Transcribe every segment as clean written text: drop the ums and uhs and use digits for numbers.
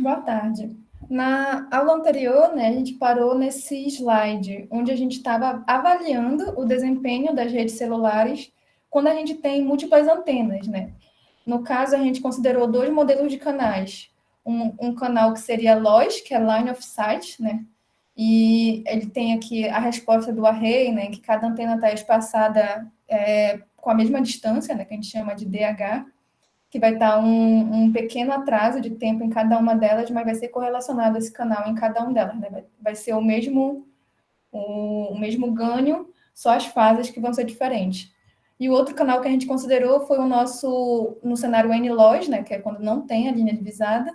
Boa tarde. Na aula anterior, né, a gente parou nesse slide, onde a gente estava avaliando o desempenho das redes celulares quando a gente tem múltiplas antenas, né? No caso, a gente considerou dois modelos de canais. Um canal que seria LOS, que é Line of Sight, né? E ele tem aqui a resposta do array, né? Que cada antena está espaçada com a mesma distância, né? Que a gente chama de DH, que vai estar um pequeno atraso de tempo em cada uma delas, mas vai ser correlacionado esse canal em cada uma delas, né? Vai ser o mesmo ganho, só as fases que vão ser diferentes. E o outro canal que a gente considerou foi o nosso, no cenário N-LOS, né, que é quando não tem a linha divisada,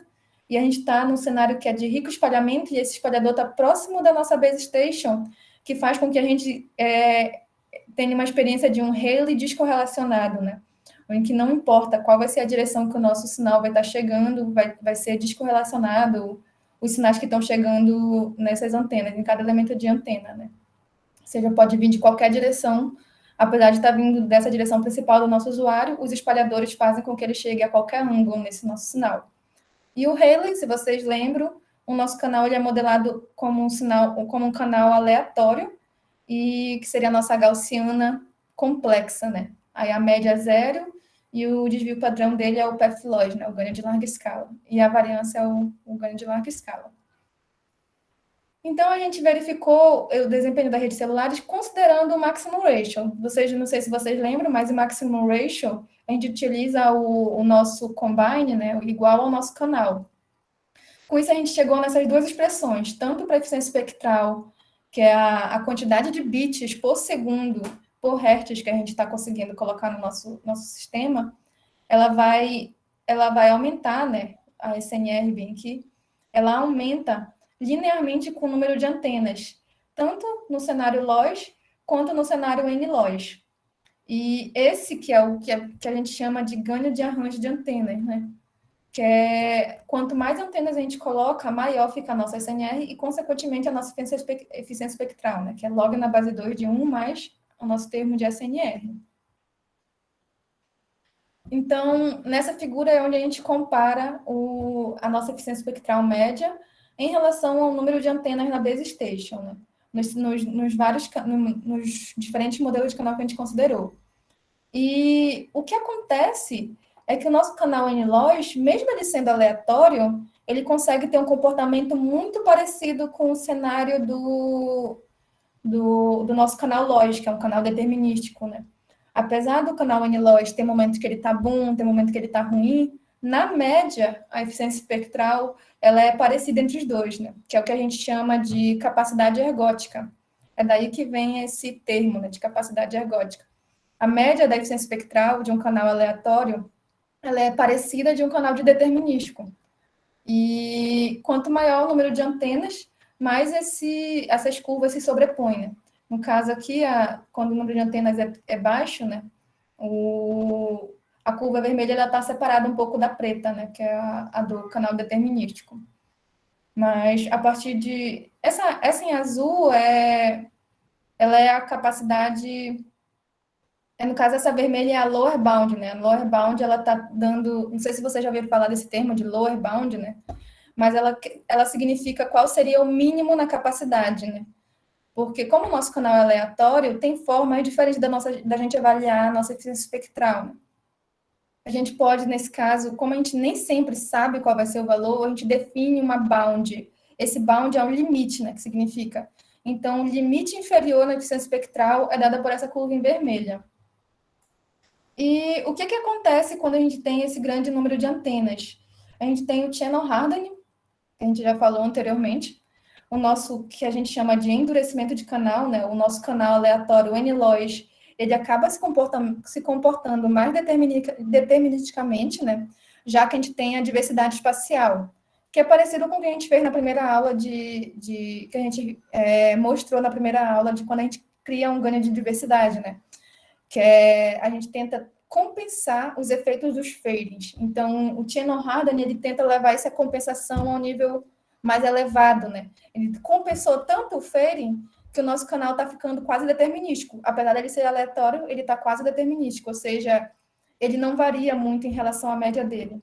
e a gente está num cenário que é de rico espalhamento, e esse espalhador está próximo da nossa base station, que faz com que a gente tenha uma experiência de um Rayleigh descorrelacionado, né? Em que não importa qual vai ser a direção que o nosso sinal vai estar chegando, vai ser descorrelacionado os sinais que estão chegando nessas antenas, em cada elemento de antena, né? Ou seja, pode vir de qualquer direção, apesar de estar vindo dessa direção principal do nosso usuário, os espalhadores fazem com que ele chegue a qualquer ângulo nesse nosso sinal. E o Rayleigh, se vocês lembram, o nosso canal ele é modelado como um canal aleatório, e que seria a nossa gaussiana complexa, né? Aí a média é zero, e o desvio padrão dele é o path loss, né? O ganho de larga escala. E a variância é o ganho de larga escala. Então, a gente verificou o desempenho das redes celulares considerando o maximum ratio. Não sei se vocês lembram, mas o maximum ratio, a gente utiliza o nosso combine, né, igual ao nosso canal. Com isso, a gente chegou nessas duas expressões, tanto para a eficiência espectral, que é a quantidade de bits por segundo, por hertz, que a gente está conseguindo colocar no nosso sistema, ela vai aumentar, né, a SNR bem aqui, ela aumenta linearmente com o número de antenas, tanto no cenário LOS quanto no cenário N-LOS. E esse que é o que a gente chama de ganho de arranjo de antenas, né? Que é quanto mais antenas a gente coloca, maior fica a nossa SNR e, consequentemente, a nossa eficiência espectral, né? Que é log na base 2 de 1 mais o nosso termo de SNR. Então, nessa figura é onde a gente compara a nossa eficiência espectral média em relação ao número de antenas na base station, né? Nos diferentes modelos de canal que a gente considerou. E o que acontece é que o nosso canal N-LOS, mesmo ele sendo aleatório, ele consegue ter um comportamento muito parecido com o cenário do nosso canal LOS, que é um canal determinístico, né? Apesar do canal N-LOS ter momentos que ele está bom, ter momentos que ele está ruim, na média, a eficiência espectral ela é parecida entre os dois, né? Que é o que a gente chama de capacidade ergótica. É daí que vem esse termo, né, de capacidade ergótica. A média da eficiência espectral de um canal aleatório ela é parecida de um canal de determinístico. E quanto maior o número de antenas, mais essas curvas se sobrepõem, né? No caso aqui, quando o número de antenas é baixo, né? A curva vermelha está separada um pouco da preta, né? Que é a do canal determinístico. Mas a partir de... Essa em azul ela é a capacidade... No caso, essa vermelha é a lower bound, né? A lower bound, ela está dando... Não sei se vocês já ouviram falar desse termo de lower bound, né? Mas ela significa qual seria o mínimo na capacidade, né? Porque como o nosso canal é aleatório, tem formas diferentes da gente avaliar a nossa eficiência espectral, né? A gente pode, nesse caso, como a gente nem sempre sabe qual vai ser o valor, a gente define uma bound. Esse bound é um limite, né? Que significa... Então, o limite inferior na eficiência espectral é dada por essa curva em vermelha. E o que acontece quando a gente tem esse grande número de antenas? A gente tem o channel hardening, que a gente já falou anteriormente, o nosso, que a gente chama de endurecimento de canal, né? O nosso canal aleatório N-LOS, ele acaba se comportando mais deterministicamente, né? Já que a gente tem a diversidade espacial, que é parecido com o que a gente fez na primeira aula que a gente mostrou na primeira aula de quando a gente cria um ganho de diversidade, né? Que a gente tenta compensar os efeitos dos fadings. Então, o channel hardening, ele tenta levar essa compensação a um nível mais elevado, né? Ele compensou tanto o fading que o nosso canal está ficando quase determinístico. Apesar dele ser aleatório, ele está quase determinístico, ou seja, ele não varia muito em relação à média dele.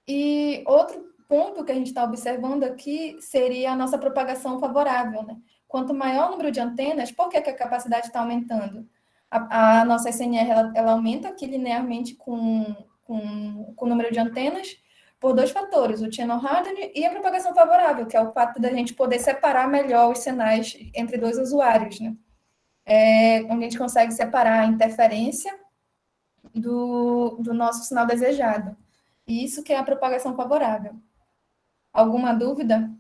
E outro ponto que a gente está observando aqui seria a nossa propagação favorável, né? Quanto maior o número de antenas, por que a capacidade está aumentando? A nossa SNR ela aumenta aqui linearmente com o número de antenas por dois fatores, o channel hardening e a propagação favorável, que é o fato da gente poder separar melhor os sinais entre dois usuários, né? Onde a gente consegue separar a interferência do nosso sinal desejado. E isso que é a propagação favorável. Alguma dúvida?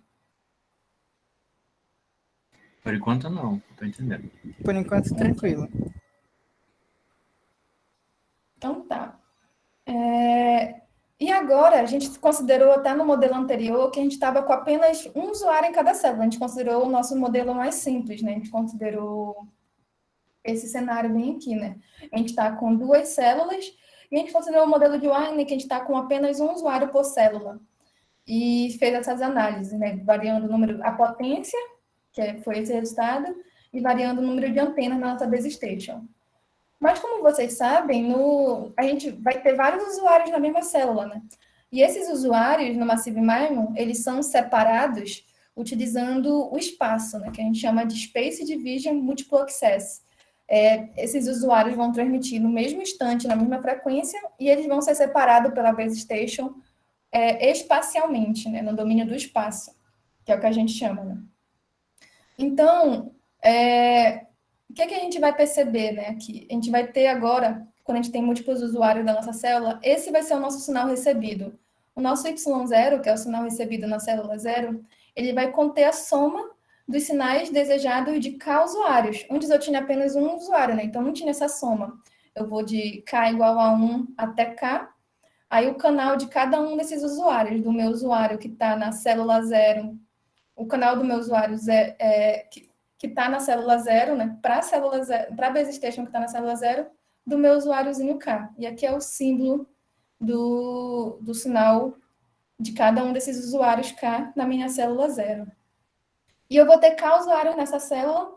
Por enquanto, não. Estou entendendo. Por enquanto, tranquilo. Então, tá. E agora, a gente considerou até no modelo anterior que a gente estava com apenas um usuário em cada célula. A gente considerou o nosso modelo mais simples, né? A gente considerou esse cenário bem aqui, né? A gente está com duas células e a gente considerou o modelo de Wine que a gente está com apenas um usuário por célula. E fez essas análises, né? Variando o número, a potência, foi esse resultado, e variando o número de antenas na nossa base station. Mas, como vocês sabem, a gente vai ter vários usuários na mesma célula, né? E esses usuários no Massive MIMO, eles são separados utilizando o espaço, né? Que a gente chama de Space Division Multiple Access. Esses usuários vão transmitir no mesmo instante, na mesma frequência, e eles vão ser separados pela base station espacialmente, né? No domínio do espaço, que é o que a gente chama, né? Então, o que a gente vai perceber, né, aqui? A gente vai ter agora, quando a gente tem múltiplos usuários da nossa célula, esse vai ser o nosso sinal recebido. O nosso Y0, que é o sinal recebido na célula 0, ele vai conter a soma dos sinais desejados de K usuários. Antes eu tinha apenas um usuário, né? Então não tinha essa soma. Eu vou de K igual a 1 até K. Aí o canal de cada um desses usuários, do meu usuário que está na célula 0, o canal do meu usuário que está na célula 0, né, para a base station que está na célula 0, do meu usuáriozinho K. E aqui é o símbolo do sinal de cada um desses usuários K na minha célula 0. E eu vou ter K usuários nessa célula,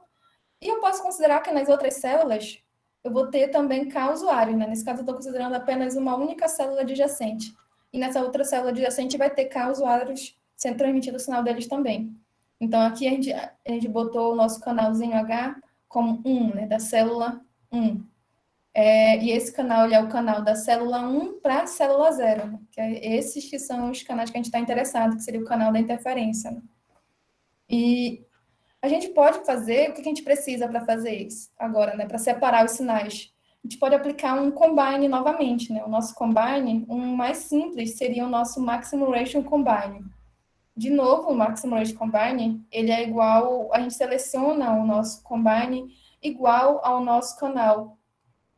e eu posso considerar que nas outras células eu vou ter também K usuários, né? Nesse caso, eu estou considerando apenas uma única célula adjacente. E nessa outra célula adjacente vai ter K usuários sendo transmitido o sinal deles também. Então, aqui a gente botou o nosso canalzinho H como 1, né? Da célula 1. E esse canal ele é o canal da célula 1 para a célula 0, né? Que é esses que são os canais que a gente está interessado, que seria o canal da interferência. Né? E a gente pode fazer, o que a gente precisa para fazer isso agora, né? Para separar os sinais. A gente pode aplicar um combine novamente, né? O nosso combine, um mais simples, seria o nosso maximum ratio combine. De novo, o maximum ratio combine, ele é igual, a gente seleciona o nosso combine igual ao nosso canal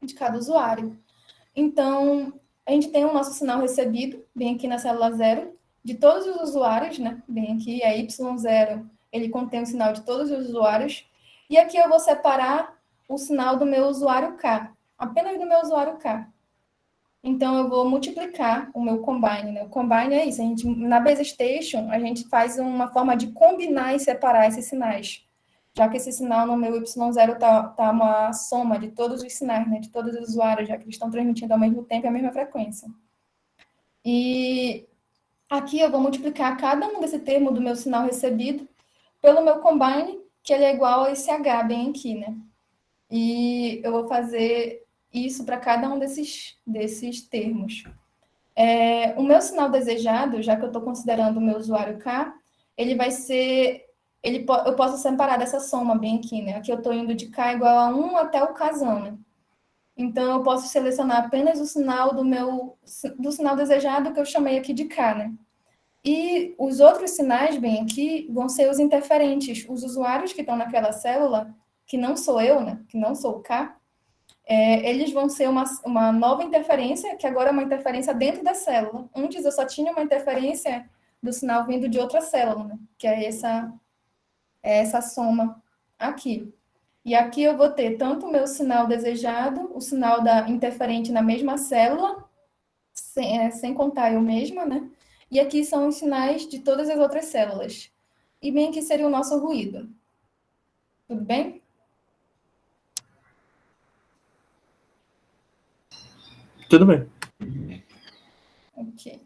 de cada usuário. Então, a gente tem o nosso sinal recebido, bem aqui na célula 0, de todos os usuários, né? Bem aqui, é Y0, ele contém o sinal de todos os usuários. E aqui eu vou separar o sinal do meu usuário K, apenas do meu usuário K. Então, eu vou multiplicar o meu combine, né? O combine é isso, na base station, a gente faz uma forma de combinar e separar esses sinais. Já que esse sinal no meu Y0 tá uma soma de todos os sinais, né? De todos os usuários, já que eles estão transmitindo ao mesmo tempo e a mesma frequência. E aqui eu vou multiplicar cada um desse termo do meu sinal recebido pelo meu combine, que ele é igual a esse H bem aqui, né? E eu vou fazer isso para cada um desses termos. O meu sinal desejado, já que eu estou considerando o meu usuário K, ele vai ser... eu posso separar dessa soma bem aqui, né? Aqui eu estou indo de K igual a 1 até o Kzão, né? Então, eu posso selecionar apenas o sinal do sinal desejado que eu chamei aqui de K, né? E os outros sinais, bem aqui, vão ser os interferentes. Os usuários que estão naquela célula, que não sou eu, né? Que não sou o K, eles vão ser uma nova interferência, que agora é uma interferência dentro da célula. Antes eu só tinha uma interferência do sinal vindo de outra célula, né? Que é essa soma aqui. E aqui eu vou ter tanto o meu sinal desejado, o sinal da interferente na mesma célula, sem contar eu mesma, né? E aqui são os sinais de todas as outras células. E bem aqui seria o nosso ruído. Tudo bem? Tudo bem. Ok.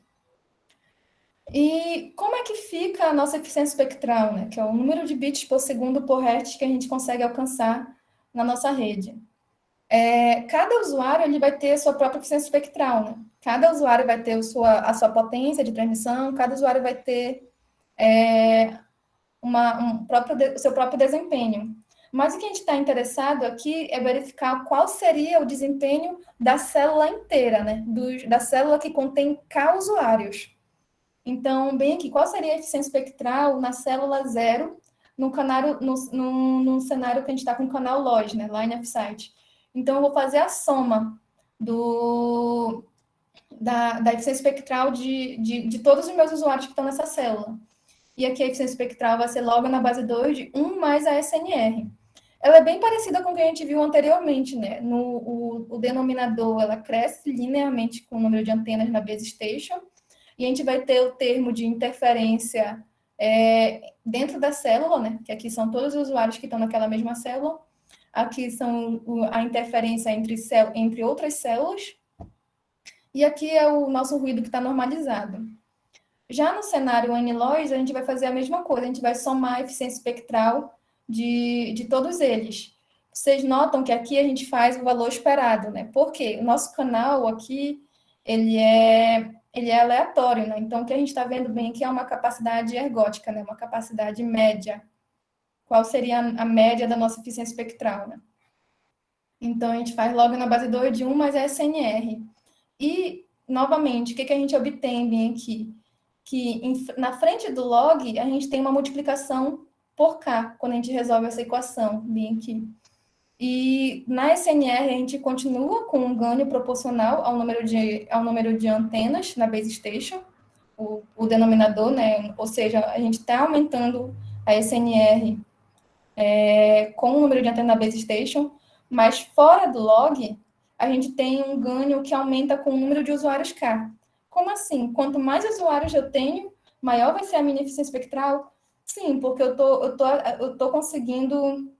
E como é que fica a nossa eficiência espectral, né? Que é o número de bits por segundo por hertz que a gente consegue alcançar na nossa rede. Cada usuário ele vai ter a sua própria eficiência espectral, né? Cada usuário vai ter a sua potência de transmissão, cada usuário vai ter o seu próprio desempenho. Mas o que a gente está interessado aqui é verificar qual seria o desempenho da célula inteira, né? Da célula que contém K usuários. Então, bem aqui, qual seria a eficiência espectral na célula zero no cenário que a gente está com o canal LOS, né? Line of Sight. Então, eu vou fazer a soma da eficiência espectral de todos os meus usuários que estão nessa célula. E aqui a eficiência espectral vai ser logo na base 2 de 1 mais a SNR. Ela é bem parecida com o que a gente viu anteriormente, né? O denominador, ela cresce linearmente com o número de antenas na base station, e a gente vai ter o termo de interferência dentro da célula, né? Que aqui são todos os usuários que estão naquela mesma célula. Aqui são a interferência entre outras células. E aqui é o nosso ruído que está normalizado. Já no cenário N-LOS, a gente vai fazer a mesma coisa, a gente vai somar a eficiência espectral de todos eles. Vocês notam que aqui a gente faz o valor esperado, né? Porque o nosso canal aqui, ele é aleatório, né? Então, o que a gente está vendo bem aqui é uma capacidade ergótica, né? Uma capacidade média. Qual seria a média da nossa eficiência espectral, né? Então, a gente faz logo na base 2 de 1 mais a SNR. E, novamente, o que a gente obtém bem aqui? Que na frente do log, a gente tem uma multiplicação por K, quando a gente resolve essa equação, bem aqui. E na SNR, a gente continua com um ganho proporcional ao número de antenas na base station, o denominador, né? Ou seja, a gente está aumentando a SNR com o número de antenas na base station, mas fora do log, a gente tem um ganho que aumenta com o número de usuários K. Como assim? Quanto mais usuários eu tenho, maior vai ser a minha eficiência espectral? Sim, porque eu tô conseguindo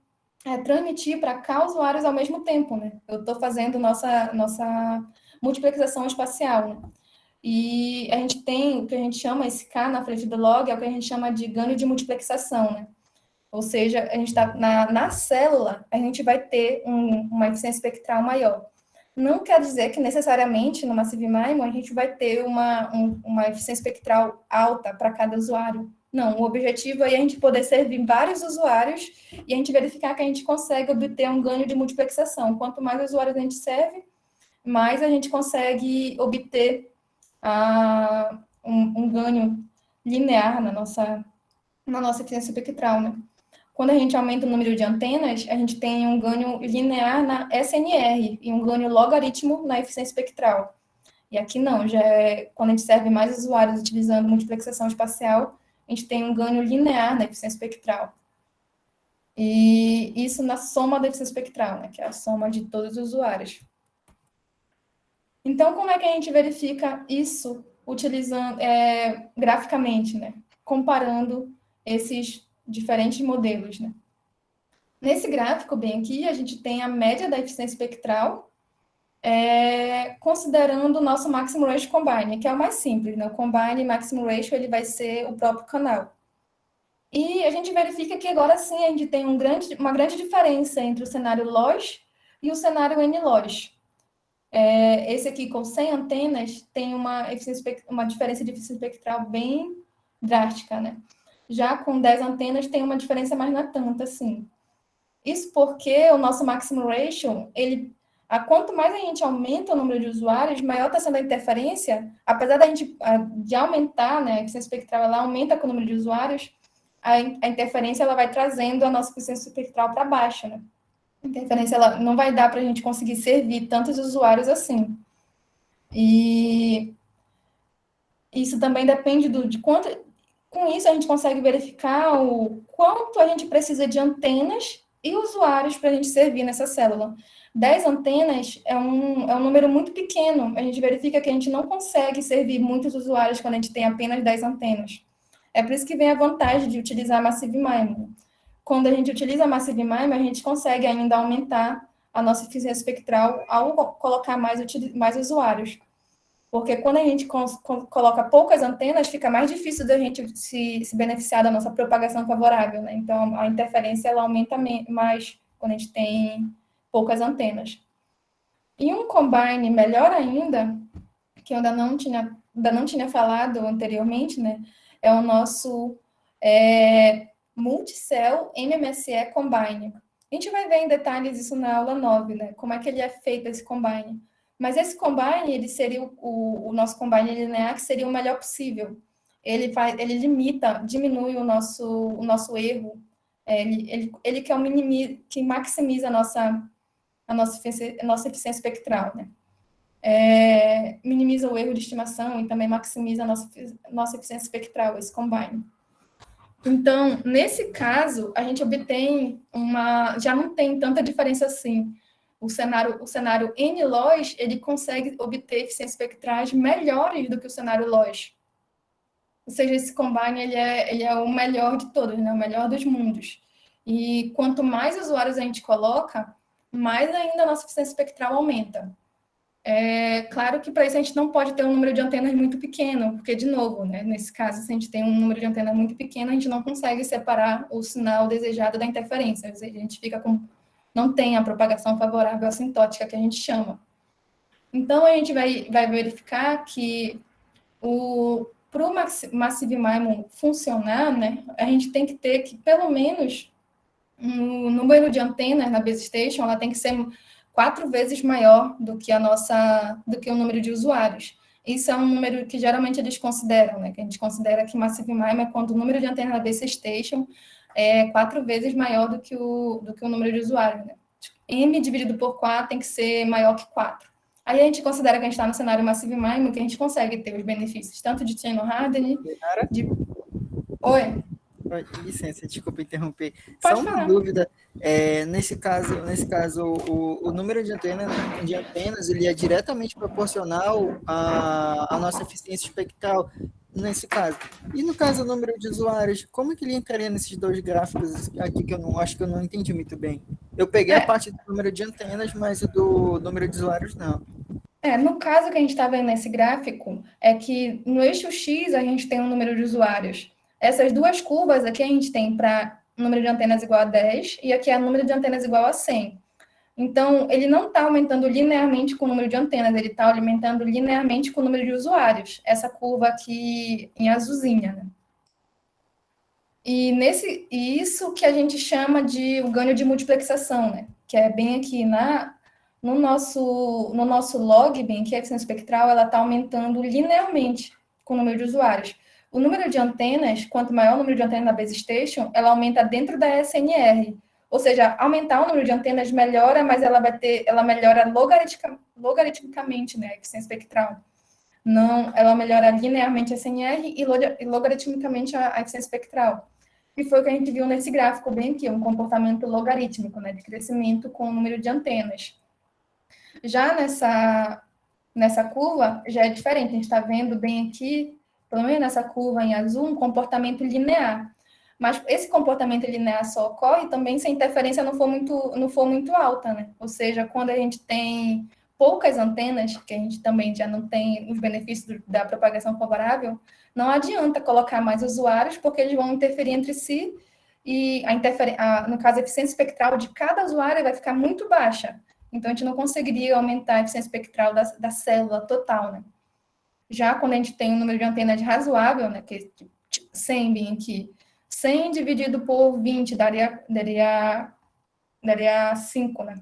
transmitir para K usuários ao mesmo tempo, né? Eu estou fazendo nossa multiplicação espacial, né? E a gente tem o que a gente chama, esse K na frente do log, é o que a gente chama de ganho de multiplexação, né? Ou seja, a gente está na célula, a gente vai ter uma eficiência espectral maior. Não quer dizer que necessariamente no Massive MIMO a gente vai ter uma eficiência espectral alta para cada usuário. Não, o objetivo é a gente poder servir vários usuários e a gente verificar que a gente consegue obter um ganho de multiplexação. Quanto mais usuários a gente serve, mais a gente consegue obter um ganho linear na nossa eficiência espectral, né? Quando a gente aumenta o número de antenas, a gente tem um ganho linear na SNR e um ganho logaritmo na eficiência espectral. E aqui não, quando a gente serve mais usuários utilizando multiplexação espacial, a gente tem um ganho linear na eficiência espectral. E isso na soma da eficiência espectral, né, que é a soma de todos os usuários. Então, como é que a gente verifica isso utilizando graficamente, né? Comparando esses diferentes modelos, né? Nesse gráfico, bem aqui, a gente tem a média da eficiência espectral, considerando o nosso Maximum Ratio Combine, que é o mais simples, né? O Combine Maximum Ratio, ele vai ser o próprio canal. E a gente verifica que agora sim a gente tem uma grande diferença entre o cenário LOS e o cenário N-LOS. Esse aqui com 100 antenas tem uma diferença de eficiência espectral bem drástica, né? Já com 10 antenas tem uma diferença mais não tanta, assim. Isso porque o nosso maximum ratio, quanto mais a gente aumenta o número de usuários, maior está sendo a interferência, apesar de aumentar, né, a eficiência espectral, ela aumenta com o número de usuários, a interferência ela vai trazendo a nossa eficiência espectral para baixo, né? A interferência ela não vai dar para a gente conseguir servir tantos usuários assim. E isso também depende de quanto. Com isso, a gente consegue verificar o quanto a gente precisa de antenas e usuários para a gente servir nessa célula. 10 antenas é um número muito pequeno. A gente verifica que a gente não consegue servir muitos usuários quando a gente tem apenas 10 antenas. É por isso que vem a vantagem de utilizar Massive MIMO. Quando a gente utiliza Massive MIMO, a gente consegue ainda aumentar a nossa eficiência espectral ao colocar mais usuários. Porque quando a gente coloca poucas antenas, fica mais difícil da gente se beneficiar da nossa propagação favorável, né? Então, a interferência ela aumenta mais quando a gente tem poucas antenas. E um combine melhor ainda, que eu ainda não tinha falado anteriormente, né? É o nosso Multicell MMSE Combine. A gente vai ver em detalhes isso na aula 9, né? Como é que ele é feito, esse combine. Mas esse combine, ele seria o nosso combine linear, que seria o melhor possível. Ele diminui o nosso erro. Ele que maximiza a nossa eficiência espectral, né? Minimiza o erro de estimação e também maximiza a nossa eficiência espectral, esse combine. Então, nesse caso, a gente obtém já não tem tanta diferença assim. O cenário N-LOS, ele consegue obter eficiências espectrais melhores do que o cenário LOS. Ou seja, esse combine, ele é o melhor de todos, né? O melhor dos mundos. E quanto mais usuários a gente coloca, mais ainda a nossa eficiência espectral aumenta. Claro que para isso a gente não pode ter um número de antenas muito pequeno, porque, de novo, né, nesse caso, se a gente tem um número de antenas muito pequeno, a gente não consegue separar o sinal desejado da interferência. A gente não tem a propagação favorável assintótica que a gente chama. Então, a gente vai verificar que para o Massive MIMO funcionar, né, a gente tem que ter que, pelo menos, o número de antenas na base station, ela tem que ser 4 vezes maior do que o número de usuários. Isso é um número que geralmente eles consideram, né? Que a gente considera que Massive MIMO é quando o número de antenas na base station é 4 vezes maior do que o número de usuários, né? M dividido por 4 tem que ser maior que 4. Aí a gente considera que a gente está no cenário Massive MIMO, que a gente consegue ter os benefícios tanto de channel hardening, Oi? Licença, desculpa interromper. Pode Só uma falar. dúvida. Nesse caso, o número de antenas ele é diretamente proporcional à nossa eficiência espectral, nesse caso. E no caso, o número de usuários, como que ele entraria nesses dois gráficos aqui que eu acho que eu não entendi muito bem? Eu peguei a parte do número de antenas, mas do número de usuários, não. No caso que a gente está vendo nesse gráfico, é que no eixo X a gente tem um número de usuários. Essas duas curvas aqui a gente tem para número de antenas igual a 10 e aqui é o número de antenas igual a 100. Então, ele não está aumentando linearmente com o número de antenas, ele está aumentando linearmente com o número de usuários. Essa curva aqui em azulzinha, né? E isso que a gente chama de o ganho de multiplexação, né? Que é bem aqui no nosso log, bem aqui a eficiência espectral, ela está aumentando linearmente com o número de usuários. O número de antenas, quanto maior o número de antenas na base station, ela aumenta dentro da SNR. Ou seja, aumentar o número de antenas melhora, mas ela melhora logaritmicamente, né, a eficiência espectral. Não, ela melhora linearmente a SNR e logaritmicamente a eficiência espectral. E foi o que a gente viu nesse gráfico bem aqui, um comportamento logarítmico, né, de crescimento com o número de antenas. Já nessa curva, já é diferente, a gente está vendo bem aqui, pelo menos nessa curva em azul, um comportamento linear. Mas esse comportamento linear só ocorre também se a interferência não for muito alta, né? Ou seja, quando a gente tem poucas antenas, que a gente também já não tem os benefícios da propagação favorável, não adianta colocar mais usuários, porque eles vão interferir entre si, e no caso, a eficiência espectral de cada usuário vai ficar muito baixa. Então, a gente não conseguiria aumentar a eficiência espectral da célula total, né? Já quando a gente tem um número de antenas razoável, né, que 100 bem aqui, 100 dividido por 20 daria 5, né?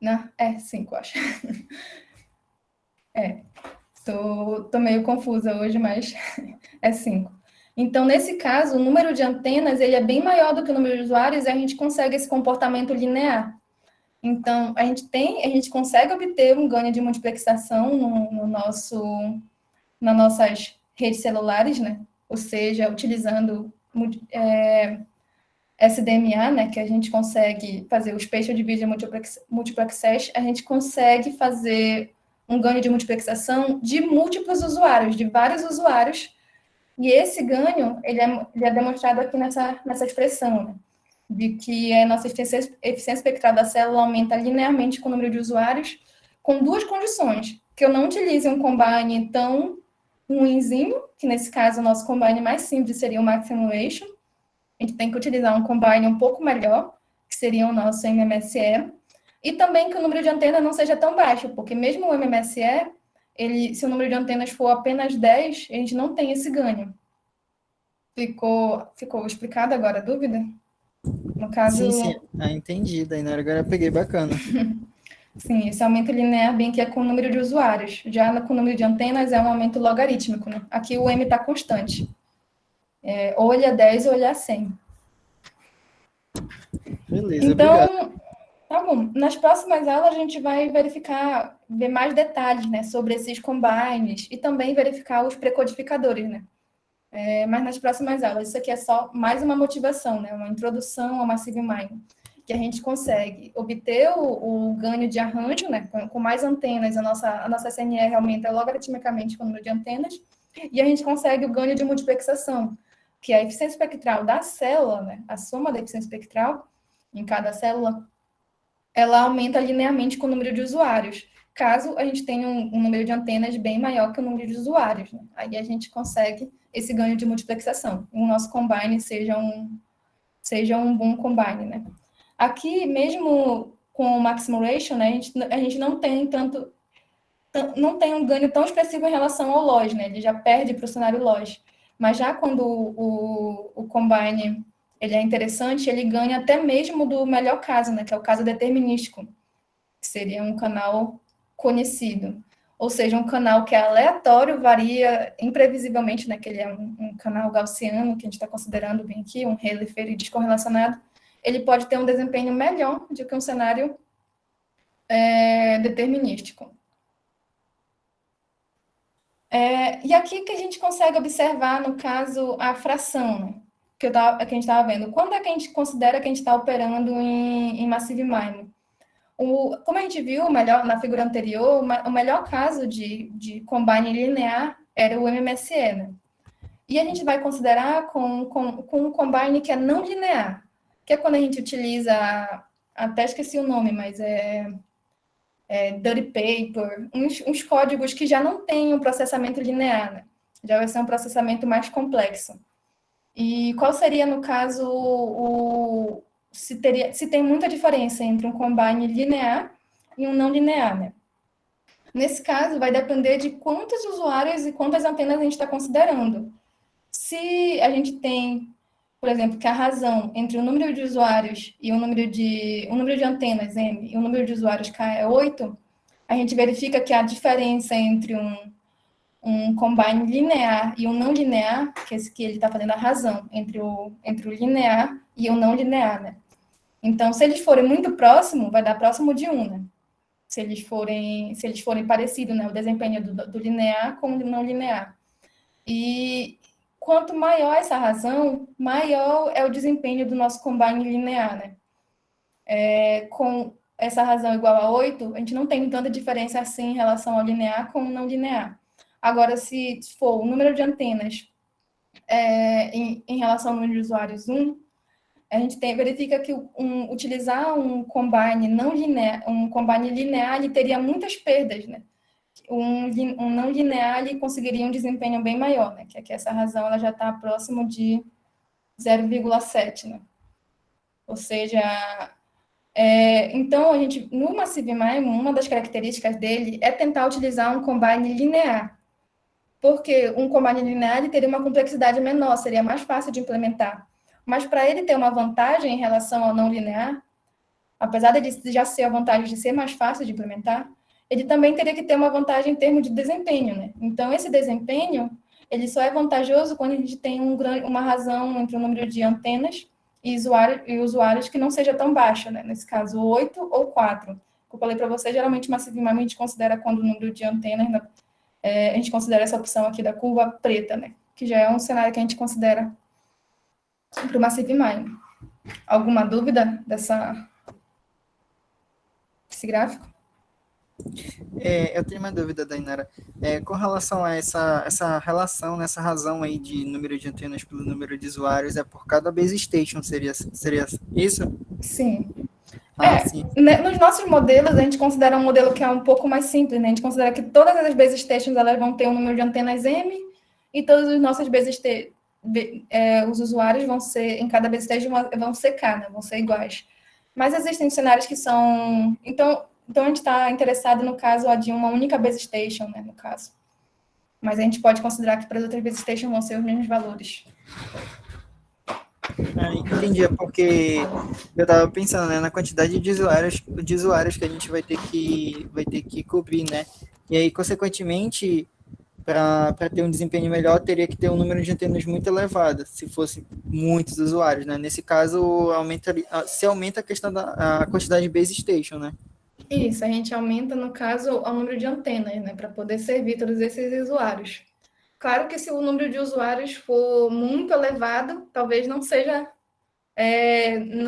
Não, 5, acho. Tô meio confusa hoje, mas é 5. Então, nesse caso, o número de antenas ele é bem maior do que o número de usuários e a gente consegue esse comportamento linear. Então, a gente consegue obter um ganho de multiplexação nas nossas redes celulares, né? Ou seja, utilizando SDMA, né? Que a gente consegue fazer o Spatial Division Multiplex Hash, a gente consegue fazer um ganho de multiplexação de múltiplos usuários, de vários usuários, e esse ganho, ele é demonstrado aqui nessa expressão, né? De que a nossa eficiência espectral da célula aumenta linearmente com o número de usuários, com duas condições, que eu não utilize um combine tão ruinzinho, que nesse caso o nosso combine mais simples seria o Maximulation. A gente tem que utilizar um combine um pouco melhor, que seria o nosso MMSE, e também que o número de antenas não seja tão baixo, porque mesmo o MMSE, se o número de antenas for apenas 10, a gente não tem esse ganho. Ficou explicado agora a dúvida? No caso... Sim. Entendi, Dainara, agora eu peguei, bacana. Sim, esse aumento linear bem que é com o número de usuários. Já com o número de antenas é um aumento logarítmico, né? Aqui o M está constante. Ou ele é 10 ou ele é 100. Beleza, então, obrigado. Tá bom. Nas próximas aulas a gente vai ver mais detalhes, né, sobre esses combines e também verificar os precodificadores, né? Mas nas próximas aulas, isso aqui é só mais uma motivação, né? Uma introdução ao Massive Mining, que a gente consegue obter o ganho de arranjo, né? Com mais antenas, a nossa SNR aumenta logaritmicamente com o número de antenas, e a gente consegue o ganho de multiplexação, que é a eficiência espectral da célula, né? A soma da eficiência espectral em cada célula, ela aumenta linearmente com o número de usuários, caso a gente tenha um número de antenas bem maior que o número de usuários, né? Aí a gente consegue esse ganho de multiplexação. O nosso combine seja um bom combine, né? Aqui, mesmo com o Maximulation, né, a gente não tem um ganho tão expressivo em relação ao LOS, né? Ele já perde para o cenário LOS. Mas já quando o combine ele é interessante, ele ganha até mesmo do melhor caso, né? Que é o caso determinístico, que seria um canal conhecido. Ou seja, um canal que é aleatório, varia imprevisivelmente, né? Que ele é um canal gaussiano, que a gente está considerando bem aqui, um Rayleigh descorrelacionado. Ele pode ter um desempenho melhor do que um cenário determinístico. E aqui que a gente consegue observar, no caso, a fração, né? Que a gente estava vendo. Quando é que a gente considera que a gente está operando em Massive Mining? Como a gente viu na figura anterior, o melhor caso de combine linear era o MMSE, né? E a gente vai considerar com um combine que é não linear, que é quando a gente utiliza, até esqueci o nome, mas dirty paper, uns códigos que já não têm um processamento linear, né? Já vai ser um processamento mais complexo. E qual seria, no caso, se tem muita diferença entre um combine linear e um não linear, né? Nesse caso, vai depender de quantos usuários e quantas antenas a gente está considerando. Se a gente tem, por exemplo, que a razão entre o número de usuários e o número de antenas, M, e o número de usuários, K, é 8, a gente verifica que a diferença entre um combine linear e um não linear, que ele está fazendo a razão entre o linear e o não linear, né? Então, se eles forem muito próximos, vai dar próximo de 1, né? Se eles forem parecidos, né? O desempenho do linear com o não linear. E quanto maior essa razão, maior é o desempenho do nosso combine linear, né? Com essa razão igual a 8, a gente não tem tanta diferença assim em relação ao linear com o não linear. Agora, se for o número de antenas em relação ao número de usuários 1, a gente verifica que utilizar um combine não linear, um combine linear, ele teria muitas perdas, né? Um não linear, ele conseguiria um desempenho bem maior, né? Que essa razão ela já está próximo de 0,7, né? Ou seja, então, no Massive Mining, uma das características dele é tentar utilizar um combine linear, porque um combine linear ele teria uma complexidade menor, seria mais fácil de implementar. Mas para ele ter uma vantagem em relação ao não linear, apesar de já ser a vantagem de ser mais fácil de implementar, ele também teria que ter uma vantagem em termos de desempenho, né? Então, esse desempenho, ele só é vantajoso quando a gente tem uma razão entre o número de antenas e usuários que não seja tão baixa, né? Nesse caso, 8 ou 4. Como eu falei para você, geralmente, Massive Mining a gente considera quando o número de antenas, a gente considera essa opção aqui da curva preta, né? Que já é um cenário que a gente considera para o Massive Mining. Alguma dúvida desse gráfico? Eu tenho uma dúvida, Dainara. Com relação a essa relação, nessa razão aí de número de antenas pelo número de usuários, é por cada base station, seria isso? Sim. Ah, sim. Nos nossos modelos, a gente considera um modelo que é um pouco mais simples, né? A gente considera que todas as base stations elas vão ter um número de antenas M e todos os nossos os usuários vão ser, em cada base station, vão ser K, né? Vão ser iguais. Mas existem cenários que são... Então a gente está interessado, no caso, de uma única base station, né? No caso. Mas a gente pode considerar que para as outras base stations vão ser os mesmos valores. Entendi, é porque eu estava pensando, né, na quantidade de usuários que a gente vai ter que cobrir, né? E aí, consequentemente, para ter um desempenho melhor, teria que ter um número de antenas muito elevado, se fosse muitos usuários, né? Nesse caso, se aumenta a questão da quantidade de base station, né? Isso, a gente aumenta, no caso, o número de antenas, né? Para poder servir todos esses usuários. Claro que se o número de usuários for muito elevado, talvez não seja,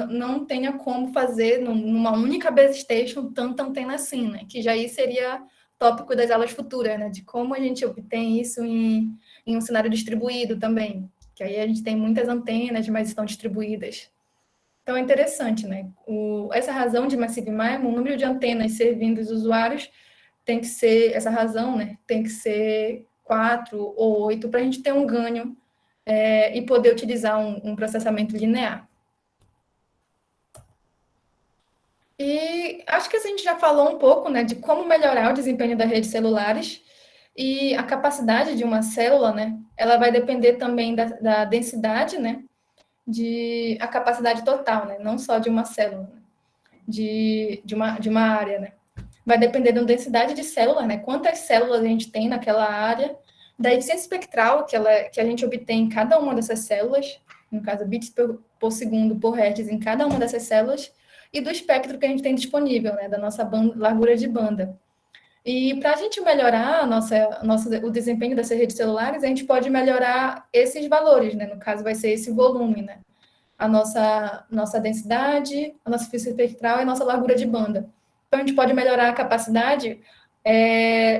não tenha como fazer numa única base station tanta antena assim, né? Que já aí seria tópico das aulas futuras, né? De como a gente obtém isso em um cenário distribuído também. Que aí a gente tem muitas antenas, mas estão distribuídas. Então é interessante, né? Essa razão de Massive MIMO, o número de antenas servindo os usuários tem que ser, essa razão, né? Tem que ser 4 ou 8 para a gente ter um ganho e poder utilizar um processamento linear. E acho que a gente já falou um pouco, né, de como melhorar o desempenho das redes celulares e a capacidade de uma célula, né? Ela vai depender também da densidade, né? A capacidade total, né? Não só de uma célula, né? de uma área, né? Vai depender da densidade de células, né? Quantas células a gente tem naquela área, da eficiência espectral que a gente obtém em cada uma dessas células, no caso, bits por segundo por hertz em cada uma dessas células, e do espectro que a gente tem disponível, né? Da nossa largura de banda. E para a gente melhorar o desempenho dessas redes celulares, a gente pode melhorar esses valores, né? No caso, vai ser esse volume, né? A nossa densidade, a nossa eficiência espectral e a nossa largura de banda. Então, a gente pode melhorar a capacidade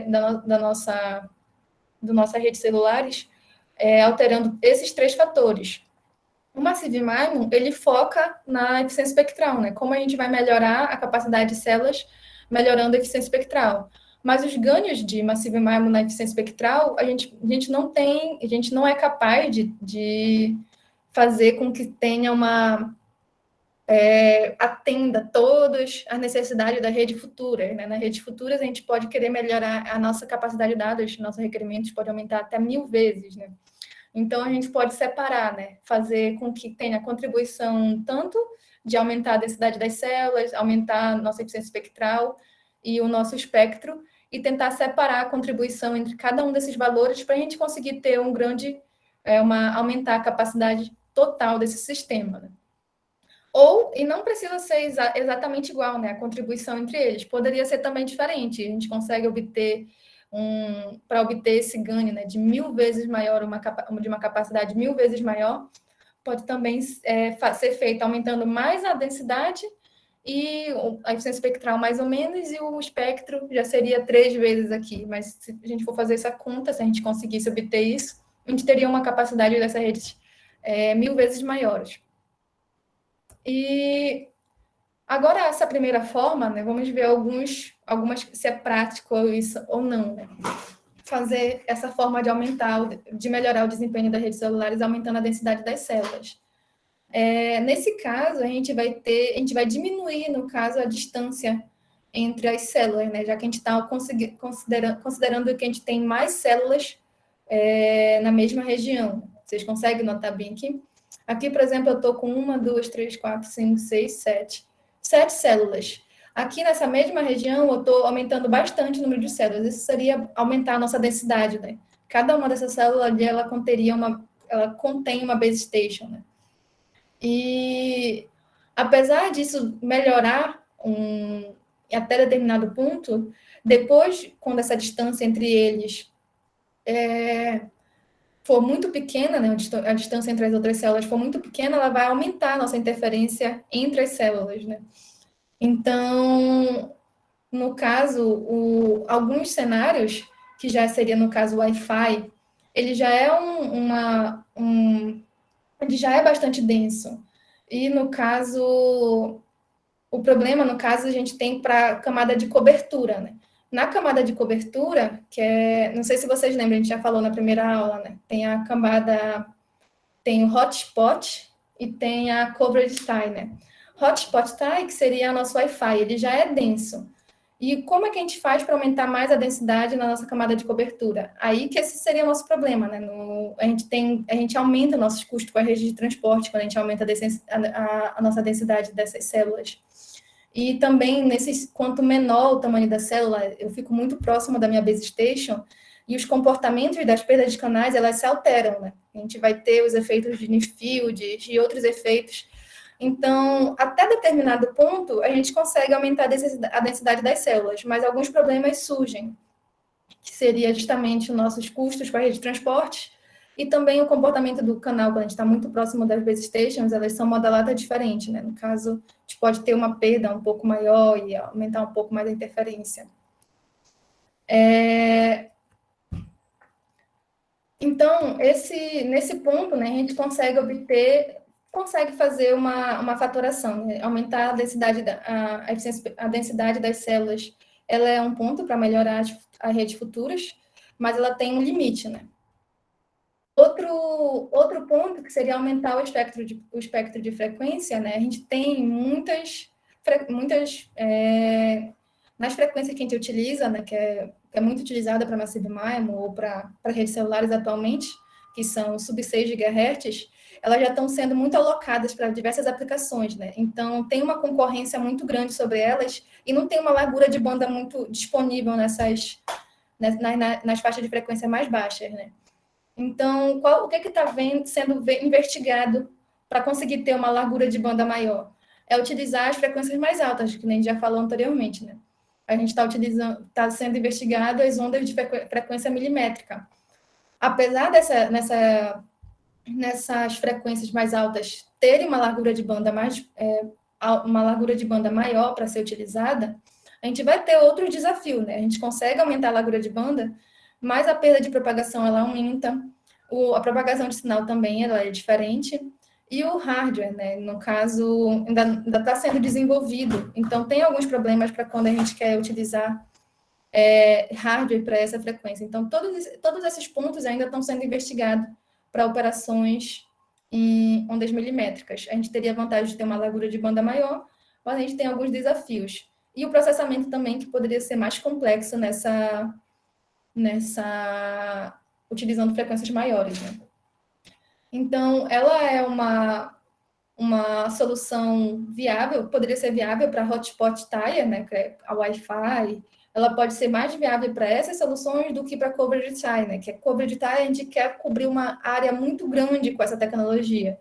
da nossa rede celulares alterando esses 3 fatores. O Massive MIMO, ele foca na eficiência espectral, né? Como a gente vai melhorar a capacidade de células melhorando a eficiência espectral. Mas os ganhos de Massive MIMO na eficiência espectral, a gente não é capaz de fazer com que tenha atenda todas as necessidades da rede futura, né? Na rede futuras, a gente pode querer melhorar a nossa capacidade de dados, nossos requerimentos podem aumentar até 1000 vezes, né? Então, a gente pode separar, né? Fazer com que tenha contribuição tanto de aumentar a densidade das células, aumentar a nossa eficiência espectral e o nosso espectro, e tentar separar a contribuição entre cada um desses valores para a gente conseguir ter aumentar a capacidade total desse sistema, né? E não precisa ser exatamente igual, né? A contribuição entre eles. Poderia ser também diferente. A gente consegue para obter esse ganho, né, de 1000 vezes maior, de uma capacidade 1000 vezes maior, pode também ser feito aumentando mais a densidade e a eficiência espectral mais ou menos, e o espectro já seria 3 vezes aqui. Mas se a gente for fazer essa conta, se a gente conseguisse obter isso, a gente teria uma capacidade dessas redes 1000 vezes maiores. E agora, essa primeira forma, né, vamos ver se é prático isso ou não, né? Fazer essa forma de melhorar o desempenho das redes celulares, aumentando a densidade das células. Nesse caso, a gente vai diminuir, no caso, a distância entre as células, né? Já que a gente está considerando que a gente tem mais células na mesma região. Vocês conseguem notar bem aqui? Aqui, por exemplo, eu estou com 1, 2, 3, 4, 5, 6, 7. 7 células. Aqui nessa mesma região, eu estou aumentando bastante o número de células. Isso seria aumentar a nossa densidade, né? Cada uma dessas células ali, ela contém uma base station, né? E apesar disso melhorar até determinado ponto, depois, quando essa distância entre eles for muito pequena, né, a distância entre as outras células for muito pequena, ela vai aumentar a nossa interferência entre as células, né? Então, no caso, alguns cenários, que já seria no caso o Wi-Fi, ele já é ele já é bastante denso. E no caso O problema, no caso, a gente tem para a camada de cobertura, né? Na camada de cobertura, que é, não sei se vocês lembram, a gente já falou na primeira aula, né? Tem a camada, tem o hotspot e tem a coverage tie, né? Hotspot tie, que seria nosso Wi-Fi, ele já é denso. E como é que a gente faz para aumentar mais a densidade na nossa camada de cobertura? Aí que esse seria o nosso problema, né? A gente aumenta nossos custos com a rede de transporte quando a gente aumenta a nossa densidade dessas células. E também, quanto menor o tamanho da célula, eu fico muito próxima da minha base station e os comportamentos das perdas de canais, elas se alteram, né? A gente vai ter os efeitos de near field e outros efeitos. Então, até determinado ponto, a gente consegue aumentar a densidade das células, mas alguns problemas surgem, que seria justamente os nossos custos com a rede de transporte e também o comportamento do canal, quando a gente está muito próximo das base stations, elas são modeladas diferentes, né? No caso, a gente pode ter uma perda um pouco maior e aumentar um pouco mais a interferência. Então, nesse ponto, né, a gente consegue fazer uma fatoração, né? Aumentar a densidade, a densidade das células. Ela é um ponto para melhorar as redes futuras, mas ela tem um limite, né? Outro ponto que seria aumentar o espectro de frequência, né? A gente tem nas frequências que a gente utiliza, né, que é muito utilizada para Massive MIMO ou para redes celulares atualmente, que são sub 6 GHz, elas já estão sendo muito alocadas para diversas aplicações, né? Então, tem uma concorrência muito grande sobre elas e não tem uma largura de banda muito disponível nas faixas de frequência mais baixas, né? Então, o que está sendo investigado para conseguir ter uma largura de banda maior? É utilizar as frequências mais altas, que nem já falou anteriormente, né? A gente está sendo investigado as ondas de frequência milimétrica. Apesar nessas frequências mais altas terem uma largura de banda maior para ser utilizada, a gente vai ter outro desafio, né? A gente consegue aumentar a largura de banda, mas a perda de propagação ela aumenta, a propagação de sinal também ela é diferente, e o hardware, né, no caso, ainda está sendo desenvolvido, então tem alguns problemas para quando a gente quer utilizar hardware para essa frequência. Então, todos esses pontos ainda estão sendo investigados para operações em ondas milimétricas. A gente teria a vantagem de ter uma largura de banda maior, mas a gente tem alguns desafios. E o processamento também, que poderia ser mais complexo utilizando frequências maiores, né? Então, ela é uma solução viável, poderia ser viável para hotspot tie, né, que é a Wi-Fi. Ela pode ser mais viável para essas soluções do que para coverage tie, né, que é coverage tie, a gente quer cobrir uma área muito grande com essa tecnologia.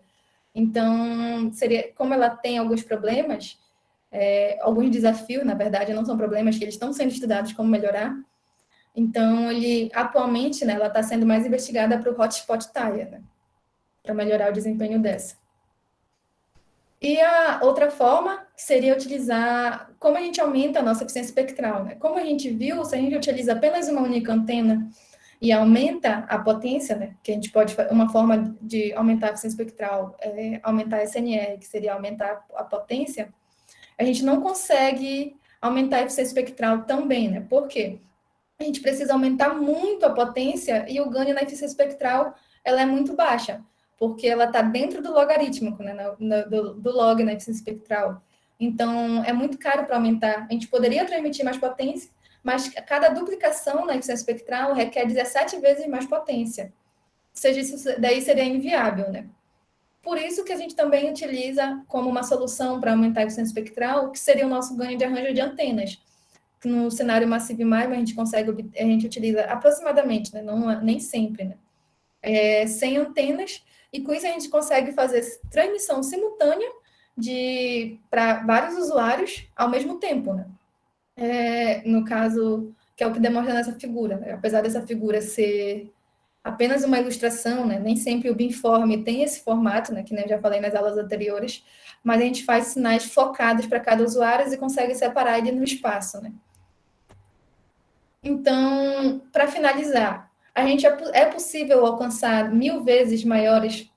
Então, como ela tem alguns problemas, alguns desafios, na verdade, não são problemas que eles estão sendo estudados como melhorar. Então, atualmente, né, ela está sendo mais investigada para o hotspot tie, né, para melhorar o desempenho dessa. E a outra forma seria utilizar, como a gente aumenta a nossa eficiência espectral, né? Como a gente viu, se a gente utiliza apenas uma única antena e aumenta a potência, né? Que a gente pode, uma forma de aumentar a eficiência espectral é aumentar a SNR, que seria aumentar a potência, a gente não consegue aumentar a eficiência espectral também, né? Por quê? A gente precisa aumentar muito a potência e o ganho na eficiência espectral ela é muito baixa, porque ela está dentro do logarítmico, né, do log na eficiência espectral. Então, é muito caro para aumentar. A gente poderia transmitir mais potência, mas cada duplicação na eficiência espectral requer 17 vezes mais potência. Ou seja, isso daí seria inviável, né? Por isso que a gente também utiliza como uma solução para aumentar a eficiência espectral, que seria o nosso ganho de arranjo de antenas. No cenário Massive MIMO, a gente utiliza aproximadamente, né? Nem sempre, né? 100 antenas, e com isso a gente consegue fazer transmissão simultânea para vários usuários ao mesmo tempo, né? No caso, que é o que demonstra nessa figura, né? Apesar dessa figura ser apenas uma ilustração, né? Nem sempre o beamform tem esse formato, né? Que eu já falei nas aulas anteriores, mas a gente faz sinais focados para cada usuário e consegue separar ele no espaço, né? Então, para finalizar, é possível alcançar 1000 vezes maiores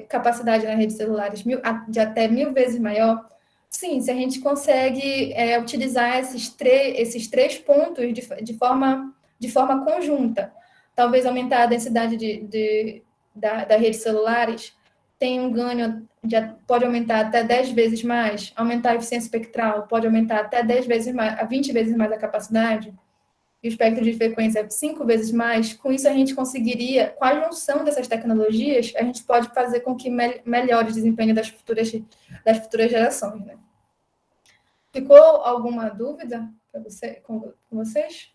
capacidade nas redes celulares, de até 1000 vezes maior, Sim, se a gente consegue utilizar esses três pontos de forma conjunta, talvez aumentar a densidade das redes celulares, tem um ganho, pode aumentar até 10 vezes mais, aumentar a eficiência espectral, pode aumentar até 10 vezes mais, a 20 vezes mais a capacidade, e o espectro de frequência é 5 vezes mais. Com isso, a gente conseguiria, com a junção dessas tecnologias, a gente pode fazer com que melhore o desempenho das futuras gerações, né? Ficou alguma dúvida com vocês?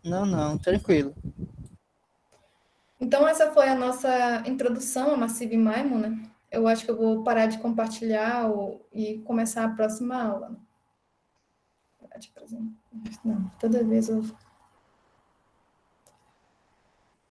Não, tranquilo. Então, essa foi a nossa introdução a Massive MIMO, né? Eu acho que eu vou parar de compartilhar e começar a próxima aula. Não, toda vez eu